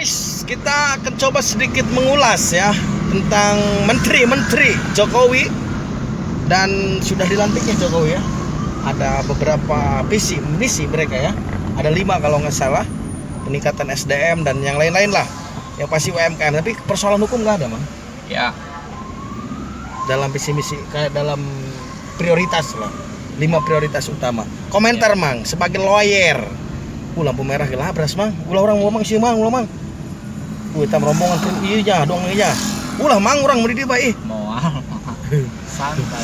guys, kita akan coba sedikit mengulas ya tentang menteri-menteri Jokowi. Dan sudah dilantiknya Jokowi ya. Ada beberapa misi mereka ya. Ada 5 kalau nggak salah. Peningkatan SDM dan yang lain-lain lah. Yang pasti UMKM. Tapi persoalan hukum nggak ada, Mang. Ya. Dalam visi misi kayak dalam prioritas lah. 5 prioritas utama. Komentar ya. Mang, sebagai lawyer. Lampu merah gelabras, Mang. Ulah orang ngomong sih, Mang. Ulah, Mang. Hitam rombongan pun iya dong iya. Ulah, Mang, orang mau di baik. Moal. Santai.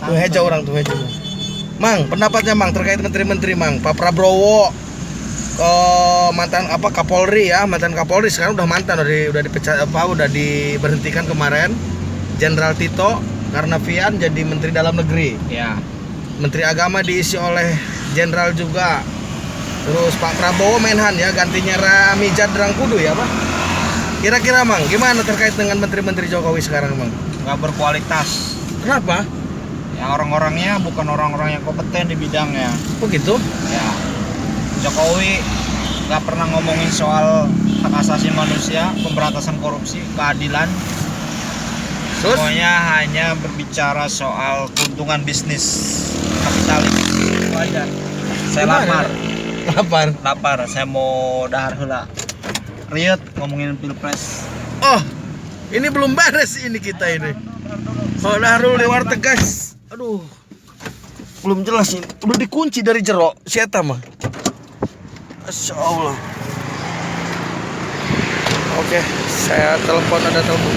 Tuh heja orang tuh heja. Mang, pendapatnya Mang terkait menteri-menteri Mang. Pak Prabowo mantan Kapolri ya, mantan Kapolri sekarang udah mantan udah dipecat udah diberhentikan kemarin. Jenderal Tito Karnavian jadi menteri dalam negeri. Ya. Menteri Agama diisi oleh jenderal juga. Terus Pak Prabowo Menhan ya, gantinya Ramijat Rangkudu ya, Pak. Kira-kira Mang, gimana terkait dengan menteri-menteri Jokowi sekarang, Mang? Nggak berkualitas. Kenapa? Ya orang-orangnya bukan orang-orang yang kompeten di bidangnya. Oh gitu? Ya. Jokowi nggak pernah ngomongin soal hak asasi manusia, pemberantasan korupsi, keadilan. Terus? Semuanya hanya berbicara soal keuntungan bisnis, kapitalis. Itu aja. Saya lapar. Saya mau dahar heula. Riot ngomongin pilpres. Oh, ini belum beres ini kita ini. Oh, dahar lewat tegas. Aduh, belum jelas ini. Udah dikunci dari jero. Siapa mah? Masya Allah. Oke, saya telepon, ada telepon.